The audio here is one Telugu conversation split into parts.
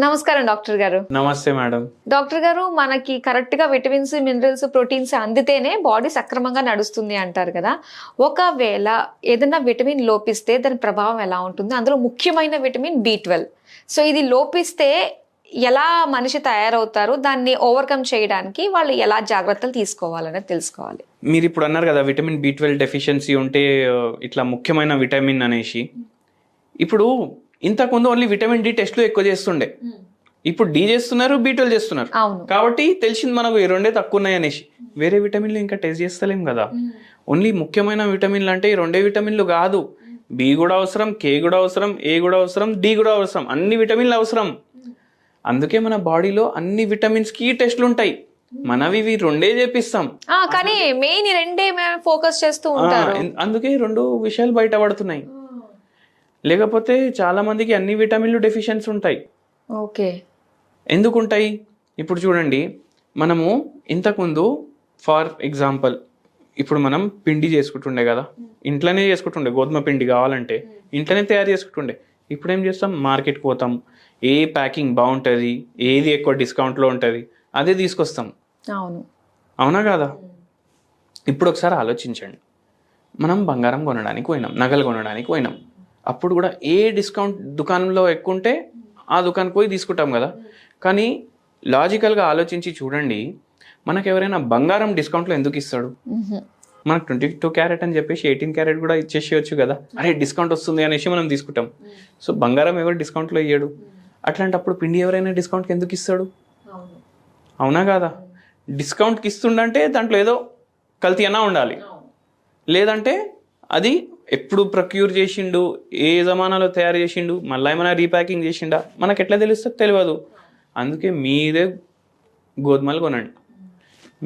నమస్కారం డాక్టర్ గారు. నమస్తే మేడం. డాక్టర్ గారు, మనకి కరెక్ట్‌గా విటమిన్స్, మినరల్స్, ప్రోటీన్స్ అందితేనే బాడీ సక్రమంగా నడుస్తుంది అంటారు కదా! ఒకవేళ ఏదైనా విటమిన్ లోపిస్తే దాని ప్రభావం ఎలా ఉంటుంది? అందులో ముఖ్యమైన విటమిన్ బి12. సో ఇది లోపిస్తే ఎలా మనిషి తయారవుతారు? దాన్ని ఓవర్‌కమ్ చేయడానికి వాళ్ళు ఎలా జాగ్రత్తలు తీసుకోవాలనేది తెలుసుకోవాలి. మీరిప్పుడు అన్నారు కదా విటమిన్ బి12 డెఫిషియన్సీ ఉంటే ఇట్లా ముఖ్యమైన విటమిన్ అనేసి. ఇప్పుడు ఇంతకుముందు ఓన్లీ విటమిన్ డి టెస్ట్లు ఎక్కువ చేస్తుండే, ఇప్పుడు డి చేస్తున్నారు, బి12 చేస్తున్నారు. కాబట్టి తెలిసింది మనకు ఈ రెండే తక్కువ ఉన్నాయి అనేసి. వేరే విటమిన్లు ఇంకా టెస్ట్ చేస్తలేం కదా. ఓన్లీ ముఖ్యమైన విటమిన్లు అంటే ఈ రెండే విటమిన్లు కాదు, బి కూడా అవసరం, కే కూడా అవసరం, ఏ కూడా అవసరం, డి కూడా అవసరం. అన్ని విటమిన్లు అవసరం. అందుకే మన బాడీలో అన్ని విటమిన్స్ కి టెస్ట్లు ఉంటాయి. మనవి ఇవి రెండే చేపిస్తాం, కానీ మెయిన్ రెండే ఫోకస్ చేస్తూ ఉంటారు. అందుకే రెండు విషయాలు బయటపడుతున్నాయి. లేకపోతే చాలా మందికి అన్ని విటమిన్లు డెఫిషియన్సీ ఉంటాయి. ఓకే, ఎందుకు ఉంటాయి? ఇప్పుడు చూడండి, మనము ఇంతకుముందు ఫర్ ఎగ్జాంపుల్ ఇప్పుడు మనం పిండి చేసుకుంటుండే కదా, ఇంట్లోనే చేసుకుంటుండే. గోధుమ పిండి కావాలంటే ఇంట్లోనే తయారు చేసుకుంటుండే. ఇప్పుడు ఏం చేస్తాం, మార్కెట్కి పోతాం, ఏ ప్యాకింగ్ బాగుంటుంది, ఏది ఎక్కువ డిస్కౌంట్లో ఉంటుంది అదే తీసుకొస్తాం. అవునా కాదా? ఇప్పుడు ఒకసారి ఆలోచించండి, మనం బంగారం కొనడానికి పోయినాం, నగలు కొనడానికి పోయినాం. అప్పుడు కూడా ఏ డిస్కౌంట్ దుకాణంలో ఎక్కువ ఉంటే ఆ దుకాణానికి పోయి తీసుకుంటాం కదా. కానీ లాజికల్గా ఆలోచించి చూడండి, మనకు ఎవరైనా బంగారం డిస్కౌంట్లో ఎందుకు ఇస్తాడు? మనకు 22 క్యారెట్ అని చెప్పేసి 18 క్యారెట్ కూడా ఇచ్చేసేయచ్చు కదా. అరే డిస్కౌంట్ వస్తుంది అనేసి మనం తీసుకుంటాం. సో బంగారం ఎవరు డిస్కౌంట్లో ఇయ్యడు. అట్లాంటప్పుడు పిండి ఎవరైనా డిస్కౌంట్కి ఎందుకు ఇస్తాడు? అవునా కాదా? డిస్కౌంట్కి ఇస్తుండంటే దాంట్లో ఏదో కల్తీ అన్నా ఉండాలి, లేదంటే అది ఎప్పుడు ప్రొక్యూర్ చేసిండు, ఏ జమానాలో తయారు చేసిండు, మళ్ళీ ఏమైనా రీప్యాకింగ్ చేసిండా మనకు ఎట్లా తెలుస్తుంది? తెలియదు. అందుకే మీరే గోధుమలు కొనండి,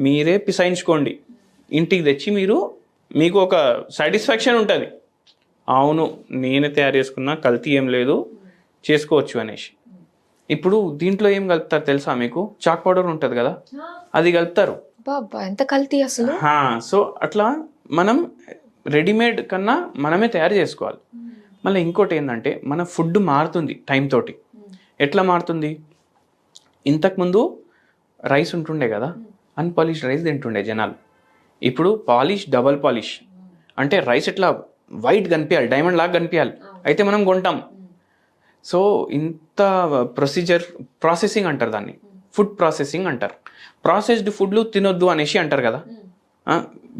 మీరే పిసాయించుకోండి, ఇంటికి తెచ్చి మీకు ఒక సాటిస్ఫాక్షన్ ఉంటుంది, అవును నేనే తయారు చేసుకున్నా, కల్తీ ఏం లేదు, చేసుకోవచ్చు అనేసి. ఇప్పుడు దీంట్లో ఏం కలుపుతారు తెలుసా మీకు? చాక్ పౌడర్ ఉంటుంది కదా, అది కలుపుతారు. ఎంత కల్తీ అసలు! సో అట్లా మనం రెడీమేడ్ కన్నా మనమే తయారు చేసుకోవాలి. మళ్ళీ ఇంకోటి ఏంటంటే, మన ఫుడ్ మారుతుంది టైం తోటి. ఎట్లా మారుతుంది? ఇంతకుముందు రైస్ ఉంటుండే కదా, అన్పాలిష్డ్ రైస్ తింటుండే జనాలు. ఇప్పుడు పాలిష్, డబల్ పాలిష్ అంటే రైస్ ఎట్లా వైట్ కనిపించాలి, డైమండ్ లాగా కనిపించాలి, అయితే మనం కొంటాం. సో ఇంత ప్రాసెసింగ్ అంటారు దాన్ని, ఫుడ్ ప్రాసెసింగ్ అంటారు. ప్రాసెస్డ్ ఫుడ్లు తినొద్దు అనేసి అంటారు కదా,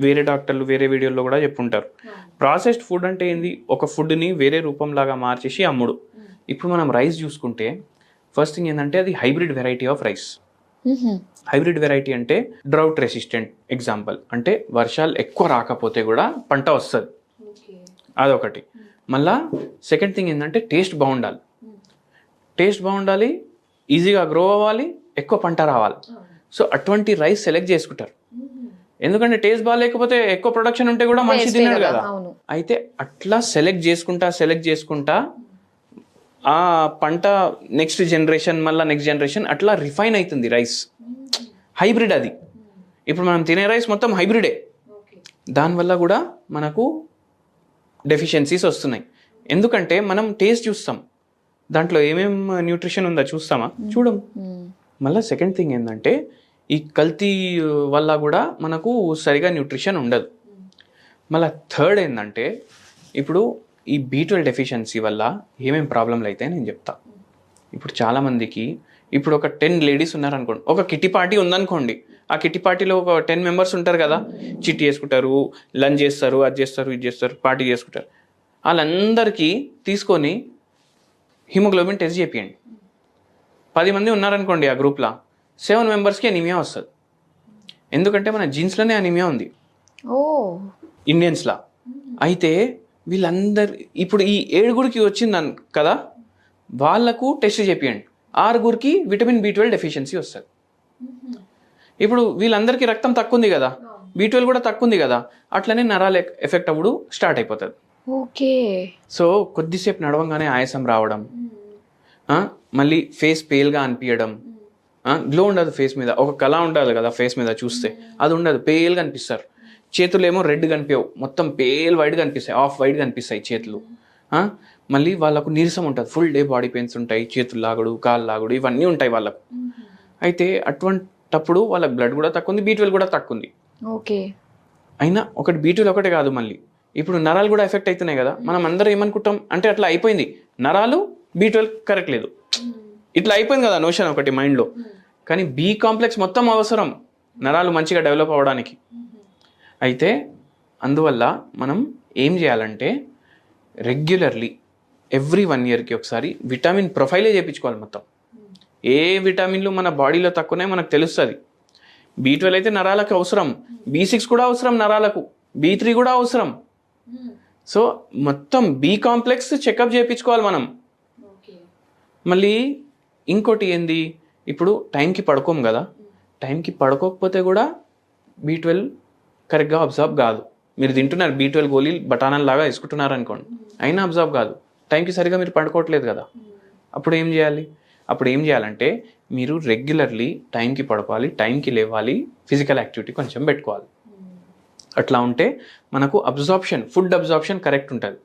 వేరే డాక్టర్లు వేరే వీడియోల్లో కూడా చెప్పుంటారు. ప్రాసెస్డ్ ఫుడ్ అంటే ఏంది? ఒక ఫుడ్ని వేరే రూపంలాగా మార్చేసి అమ్ముడు. ఇప్పుడు మనం రైస్ చూసుకుంటే ఫస్ట్ థింగ్ ఏంటంటే అది hybrid variety of rice. Hybrid variety అంటే డ్రౌట్ రెసిస్టెంట్ ఎగ్జాంపుల్, అంటే వర్షాలు ఎక్కువ రాకపోతే కూడా పంట వస్తుంది, అదొకటి. మళ్ళా సెకండ్ థింగ్ ఏంటంటే టేస్ట్ బాగుండాలి, ఈజీగా గ్రో అవ్వాలి, ఎక్కువ పంట రావాలి. సో అటువంటి రైస్ సెలెక్ట్ చేసుకుంటారు. ఎందుకంటే టేస్ట్ బాగాలేకపోతే ఎక్కువ ప్రొడక్షన్ ఉంటే కూడా మనిషి తినడు కదా. అయితే అట్లా సెలెక్ట్ చేసుకుంటా ఆ పంట నెక్స్ట్ జనరేషన్, మళ్ళీ నెక్స్ట్ జనరేషన్ అట్లా రిఫైన్ అవుతుంది రైస్. హైబ్రిడ్ అది. ఇప్పుడు మనం తినే రైస్ మొత్తం హైబ్రిడే. దానివల్ల కూడా మనకు డెఫిషియన్సీస్ వస్తున్నాయి. ఎందుకంటే మనం టేస్ట్ చూస్తాం, దాంట్లో ఏమేం న్యూట్రిషన్ ఉందో చూస్తామా? చూడం. మళ్ళీ సెకండ్ థింగ్ ఏంటంటే, ఈ కల్తీ వల్ల కూడా మనకు సరిగా న్యూట్రిషన్ ఉండదు. మళ్ళీ థర్డ్ ఏంటంటే, ఇప్పుడు ఈ బి12 డెఫిషియన్సీ వల్ల ఏమేమి ప్రాబ్లంలు అయితే నేను చెప్తా. ఇప్పుడు చాలామందికి, ఇప్పుడు ఒక 10 లేడీస్ ఉన్నారనుకోండి, ఒక కిట్టి పార్టీ ఉందనుకోండి, ఆ కిట్టి పార్టీలో ఒక 10 మెంబర్స్ ఉంటారు కదా, చిట్టి చేసుకుంటారు, లంచ్ చేస్తారు, అది చేస్తారు, ఇది చేస్తారు, పార్టీ చేసుకుంటారు. వాళ్ళందరికీ తీసుకొని హిమోగ్లోబిన్ టెస్ట్ చేపియండి. 10 మంది ఉన్నారనుకోండి ఆ గ్రూప్లో, 7 మెంబర్స్కి అనీమియా వస్తుంది. ఎందుకంటే మన జీన్స్లోనే అనీమియా ఉంది ఇండియన్స్లా. అయితే వీళ్ళందరు ఇప్పుడు ఈ 7గురికి వచ్చిందని కదా, వాళ్ళకు టెస్ట్ చేపియండి. 6గురికి విటమిన్ బి12 డెఫిషియన్సీ వస్తుంది. ఇప్పుడు వీళ్ళందరికీ రక్తం తక్కువ ఉంది కదా, బి12 కూడా తక్కువ ఉంది కదా, అట్లనే నరాలు ఎఫెక్ట్ అవ్వడం స్టార్ట్ అయిపోతుంది. ఓకే. సో కొద్దిసేపు నడవంగానే ఆయాసం రావడం, మళ్ళీ ఫేస్ పేల్గా అనిపించడం, గ్లో ఉండదు ఫేస్ మీద, ఒక కళ ఉంటుంది కదా ఫేస్ మీద చూస్తే, అది ఉండదు, పేల్గా అనిపిస్తారు. చేతులు ఏమో రెడ్ కనిపించవు, మొత్తం పేల్ వైట్ కనిపిస్తాయి, ఆఫ్ వైట్ కనిపిస్తాయి చేతులు. మళ్ళీ వాళ్ళకు నీరసం ఉంటుంది, ఫుల్ డే బాడీ పెయిన్స్ ఉంటాయి, చేతులు లాగుడు, కాళ్ళు లాగుడు, ఇవన్నీ ఉంటాయి వాళ్ళకు. అయితే అటువంటప్పుడు వాళ్ళకి బ్లడ్ కూడా తక్కువ ఉంది, B12 కూడా తక్కువ ఉంది. ఓకే. అయినా ఒకటి B12 ఒకటే కాదు, మళ్ళీ ఇప్పుడు నరాలు కూడా ఎఫెక్ట్ అవుతున్నాయి కదా. మనం అందరం ఏమనుకుంటాం అంటే అట్లా అయిపోయింది, నరాలు B12 కరెక్ట్ లేదు, ఇట్లా అయిపోయింది కదా నోషన్ ఒకటి మైండ్లో. కానీ B కాంప్లెక్స్ మొత్తం అవసరం నరాలు మంచిగా డెవలప్ అవ్వడానికి. అయితే అందువల్ల మనం ఏం చేయాలంటే రెగ్యులర్లీ ఎవ్రీ 1 ఇయర్కి ఒకసారి విటమిన్ ప్రొఫైలే చేయించుకోవాలి. మొత్తం ఏ విటమిన్లు మన బాడీలో తక్కువనే మనకు తెలుస్తుంది. B12 అయితే నరాలకు అవసరం, B6 కూడా అవసరం నరాలకు, B3 కూడా అవసరం. సో మొత్తం B కాంప్లెక్స్ చెకప్ చేయించుకోవాలి మనం. మళ్ళీ ఇంకోటి ఏంది, ఇప్పుడు టైంకి పడుకోం కదా, టైంకి పడుకోకపోతే కూడా B12 కరెక్ట్గా అబ్జర్వ్ కాదు. మీరు తింటున్నారు B12 గోళీలు బఠానాలు లాగా వేసుకుంటున్నారు అనుకోండి, అయినా అబ్జర్వ్ కాదు, టైంకి సరిగా మీరు పడుకోవట్లేదు కదా. అప్పుడు ఏం చేయాలి? అప్పుడు ఏం చేయాలంటే మీరు రెగ్యులర్లీ టైంకి పడుకోవాలి, టైంకి లేవాలి, ఫిజికల్ యాక్టివిటీ కొంచెం పెట్టుకోవాలి. అట్లా ఉంటే మనకు అబ్జార్ప్షన్, ఫుడ్ అబ్జార్ప్షన్ కరెక్ట్ ఉంటుంది,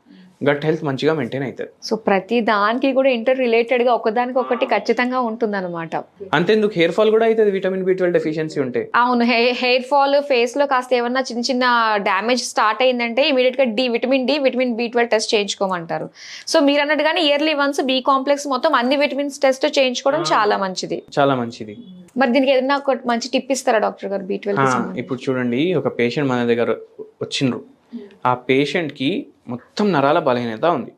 గట్ హెల్త్ మంచిగా మెయింటైన్ అవుతుంది. సో ప్రతి దానికి కూడా ఇంటర్ రిలేటెడ్గా ఒకదానికి ఒకటి ఖచ్చితంగా ఉంటుందన్నమాట. అంతేందుకు హెయిర్ ఫాల్ కూడా అవుతుంది విటమిన్ B12 డెఫిషియన్సీ ఉంటే. అవును, హెయిర్ ఫాల్, ఫేస్ లో కాస్త ఏమన్నా చిన్న చిన్న డ్యామేజ్ స్టార్ట్ అయిందంటే ఇమీడియట్ గా విటమిన్ B12 టెస్ట్ చేయించుకోమంటారు. సో మీరు అన్నట్టుగానే ఇయర్లీ వన్స్ B కాంప్లెక్స్ మొత్తం అన్ని విటమిన్స్ టెస్ట్ చేయించుకోవడం చాలా మంచిది. చాలా మంచిది. మరి దీనికి ఏదైనా ఒక మంచి టిప్ ఇస్తారా డాక్టర్ గారు B12? ఇప్పుడు చూడండి, ఒక పేషెంట్ మన దగ్గర వచ్చిండ్రు, ఆ పేషెంట్కి మొత్తం నరాల బలహీనత ఉంది.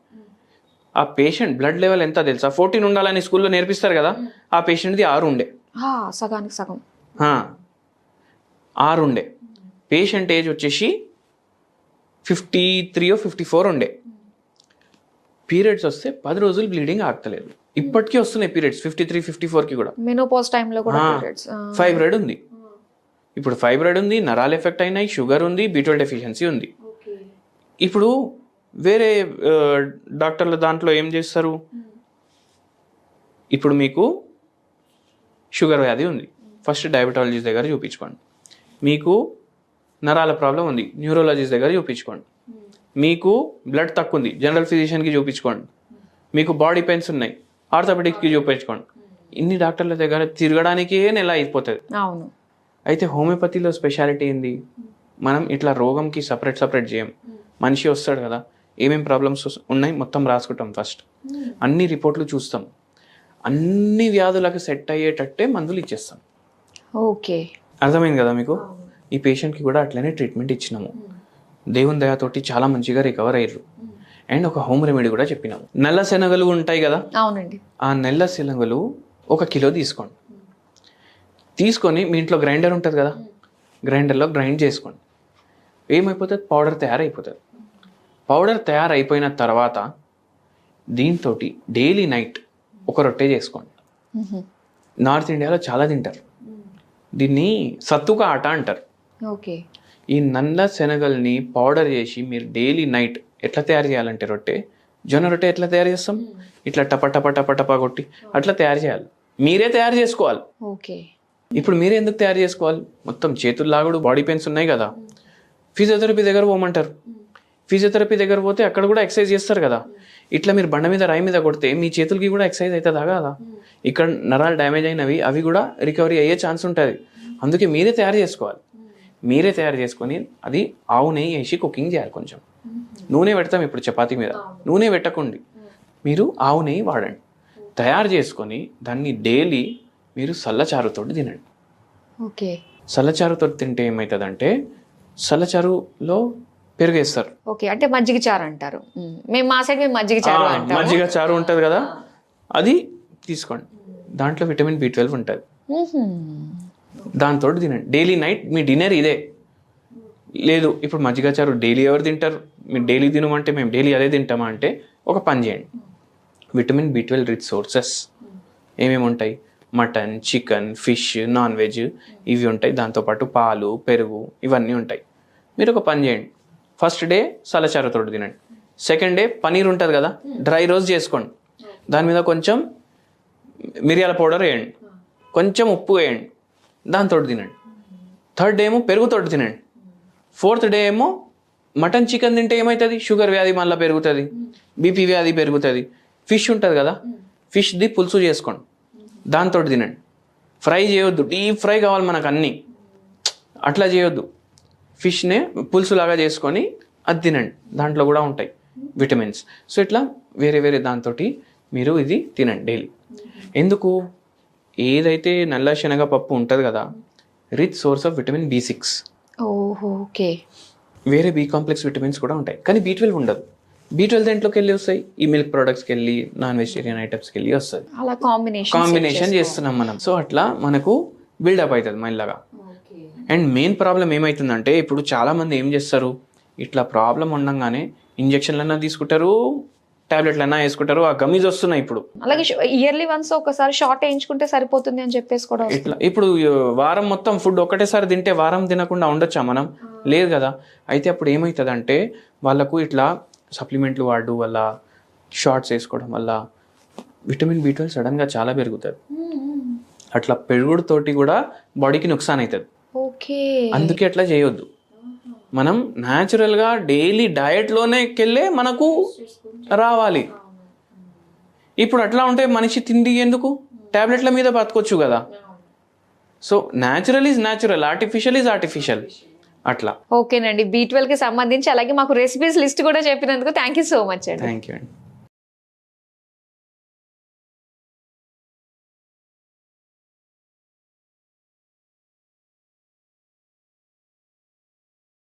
ఆ పేషెంట్ బ్లడ్ లెవెల్ ఎంత తెలుసా? 14 ఉండాలని స్కూల్లో నేర్పిస్తారు కదా, ఆ పేషెంట్ది 6 ఉండే. సగానికి సగం 6 ఉండే. పేషెంట్ ఏజ్ వచ్చేసి 53 or 54 ఉండే. పీరియడ్స్ వస్తే 10 రోజులు బ్లీడింగ్ ఆగలేదు. ఇప్పటికీ వస్తున్నాయి పీరియడ్స్ 53, 54కి కూడా. మెనోపాజ్ టైంలో కూడా ఫైబ్రాయిడ్ ఉంది. ఇప్పుడు ఫైబ్రాయిడ్ ఉంది, నరాలు ఎఫెక్ట్ అయినాయి, షుగర్ ఉంది, B12 డెఫిషియన్సీ ఉంది. ఇప్పుడు వేరే డాక్టర్ల దాంట్లో ఏం చేస్తారు, ఇప్పుడు మీకు షుగర్ వ్యాధి ఉంది, ఫస్ట్ డయాబెటాలజిస్ట్ దగ్గర చూపించుకోండి. మీకు నరాల ప్రాబ్లం ఉంది, న్యూరాలజిస్ట్ దగ్గర చూపించుకోండి. మీకు బ్లడ్ తక్కువ ఉంది, జనరల్ ఫిజిషియన్కి చూపించుకోండి. మీకు బాడీ పెయిన్స్ ఉన్నాయి, ఆర్థోపెడిక్స్కి చూపించుకోండి. ఇన్ని డాక్టర్ల దగ్గర తిరగడానికే నెల అయిపోతుంది. అవును. అయితే హోమియోపతిలో స్పెషాలిటీ ఏంది, మనం ఇట్లా రోగంకి సపరేట్ చేయం. మనిషి వస్తాడు కదా, ఏమేమి ప్రాబ్లమ్స్ ఉన్నాయి మొత్తం రాసుకుంటాం ఫస్ట్, అన్ని రిపోర్ట్లు చూస్తాం, అన్ని వ్యాధులకు సెట్ అయ్యేటట్టే మందులు ఇచ్చేస్తాం. ఓకే, అర్థమైంది కదా మీకు? ఈ పేషెంట్కి కూడా అట్లనే ట్రీట్మెంట్ ఇచ్చినాము, దేవుని దయతోటి చాలా మంచిగా రికవర్ అయ్యారు. అండ్ ఒక హోమ్ రెమెడీ కూడా చెప్పినాము. నల్ల శనగలు ఉంటాయి కదా, అవునండి, ఆ నల్ల శనగలు 1 కిలో తీసుకోండి. తీసుకొని మీ ఇంట్లో గ్రైండర్ ఉంటుంది కదా, గ్రైండర్లో గ్రైండ్ చేసుకోండి. ఏమైపోతుంది, పౌడర్ తయారైపోతుంది. పౌడర్ తయారైపోయిన తర్వాత దీంతో డైలీ నైట్ ఒక రొట్టె చేసుకోండి. నార్త్ ఇండియాలో చాలా తింటారు దీన్ని, సత్తుక ఆట అంటారు. ఓకే. ఈ నల్ల శనగల్ని పౌడర్ చేసి మీరు డైలీ నైట్ ఎట్లా తయారు చేయాలంటే రొట్టె, జొన్న రొట్టె ఎట్లా తయారు చేస్తాం, ఇట్లా టప కొట్టి అట్లా తయారు చేయాలి. మీరే తయారు చేసుకోవాలి. ఓకే. ఇప్పుడు మీరే ఎందుకు తయారు చేసుకోవాలి, మొత్తం చేతులు లాగుడు, బాడీ పెయిన్స్ ఉన్నాయి కదా, ఫిజియోథెరపీ దగ్గర పోమంటారు. ఫిజియోథెరపీ దగ్గర పోతే అక్కడ కూడా ఎక్సర్సైజ్ చేస్తారు కదా. ఇట్లా మీరు బండ మీద రాయి మీద కొడితే మీ చేతులకి కూడా ఎక్సర్సైజ్ అవుతుందా కదా. ఇక్కడ నరాలు డ్యామేజ్ అయినవి అవి కూడా రికవరీ అయ్యే ఛాన్స్ ఉంటుంది. అందుకే మీరే తయారు చేసుకోవాలి. మీరే తయారు చేసుకొని అది ఆవు నెయ్యి వేసి కుకింగ్ చేయాలి. కొంచెం నూనె పెడతాం ఇప్పుడు చపాతీ మీద, నూనె పెట్టకండి, మీరు ఆవు నెయ్యి వాడండి. తయారు చేసుకొని దాన్ని డైలీ మీరు సల్లచారుతో తినండి. ఓకే. సల్లచారుతో తింటే ఏమవుతుందంటే, సల్లచారులో పెరుగేస్తారు. ఓకే, అంటే మజ్జిగ చారు అంటారు. మేము మా సైడ్ మజ్జిగ చారు అంటాం. మజ్జిగ చారు ఉంటుంది కదా, అది తీసుకోండి. దాంట్లో విటమిన్ B12 ఉంటుంది. దాంతో తినండి డైలీ నైట్. మీ డిన్నర్ ఇదే. లేదు ఇప్పుడు మజ్జిగ చారు డైలీ ఎవరు తింటారు, మీరు డైలీ తినమంటే మేము డైలీ అదే తింటామా అంటే, ఒక పని చేయండి. విటమిన్ B12 రిచ్ సోర్సెస్ ఏమేమి ఉంటాయి, mutton, chicken, fish, non veg ఇవి ఉంటాయి. దాంతోపాటు పాలు, పెరుగు ఇవన్నీ ఉంటాయి. మీరు ఒక పని చేయండి, ఫస్ట్ డే సలచారుతో తినండి. సెకండ్ డే పనీర్ ఉంటుంది కదా, డ్రై రోస్ట్ చేసుకోండి. దాని మీద కొంచెం మిరియాల పౌడర్ వేయండి, కొంచెం ఉప్పు వేయండి, దాంతో తినండి. థర్డ్ డే ఏమో పెరుగుతోటి తినండి. ఫోర్త్ డే ఏమో మటన్ చికెన్ తింటే ఏమవుతుంది, షుగర్ వ్యాధి మళ్ళీ పెరుగుతుంది, బీపీ వ్యాధి పెరుగుతుంది. ఫిష్ ఉంటుంది కదా, ఫిష్ది పులుసు చేసుకోండి, దాంతో తినండి. ఫ్రై చేయొద్దు, డీప్ ఫ్రై కావాలి మనకు అన్నీ, అట్లా చేయొద్దు. ఫిష్నే పులుసులాగా చేసుకొని అది తినండి, దాంట్లో కూడా ఉంటాయి విటమిన్స్. సో ఇట్లా వేరే వేరే దాంతో మీరు ఇది తినండి డైలీ. ఎందుకు, ఏదైతే నల్ల శనగ పప్పు ఉంటుంది కదా, rich source of vitamin B6. ఓహో, ఓకే. వేరే బి కాంప్లెక్స్ విటమిన్స్ కూడా ఉంటాయి, కానీ B12 ఉండదు. B12 దేంట్లోకి వెళ్ళి వస్తాయి, ఈ మిల్క్ ప్రొడక్ట్స్కి వెళ్ళి, నాన్ వెజిటేరియన్ ఐటమ్స్కి వెళ్ళి వస్తుంది. అలా కాంబినేషన్ చేస్తున్నాం మనం. సో అట్లా మనకు బిల్డప్ అవుతుంది మెల్లగా. అండ్ మెయిన్ ప్రాబ్లం ఏమవుతుందంటే, ఇప్పుడు చాలా మంది ఏం చేస్తారు, ఇట్లా ప్రాబ్లం ఉండగానే ఇంజక్షన్లన్నా తీసుకుంటారు, టాబ్లెట్లన్నా వేసుకుంటారు, ఆ గమీజ్ వస్తున్నాయి ఇప్పుడు. అలాగే ఇయర్లీ వన్స్ ఒకసారి షార్ట్ వేయించుకుంటే సరిపోతుంది అని చెప్పేసి కూడా ఇట్లా ఇప్పుడు వారం మొత్తం ఫుడ్ ఒకటేసారి తింటే వారం తినకుండా ఉండొచ్చా మనం? లేదు కదా. అయితే అప్పుడు ఏమవుతుంది అంటే, వాళ్ళకు ఇట్లా సప్లిమెంట్లు వాడడం వల్ల, షార్ట్స్ వేసుకోవడం వల్ల విటమిన్ B12 సడన్గా చాలా పెరుగుతుంది. అట్లా పెరుగుడుతోటి కూడా బాడీకి నుక్సాన్ అవుతుంది. ఓకే, అందుకే అట్లా చేయొద్దు. మనం న్యాచురల్గా డైలీ డయట్లోనే వెళ్ళే మనకు రావాలి. ఇప్పుడు అట్లా ఉంటే మనిషి తిండి ఎందుకు, టాబ్లెట్ల మీద బతకొచ్చు కదా. So natural is natural, artificial is artificial. అట్లా. ఓకేనండి. B12కి సంబంధించి అలాగే మాకు రెసిపీస్ లిస్ట్ కూడా చెప్పినందుకు థ్యాంక్ యూ సో మచ్ అండి. థ్యాంక్ యూ అండి.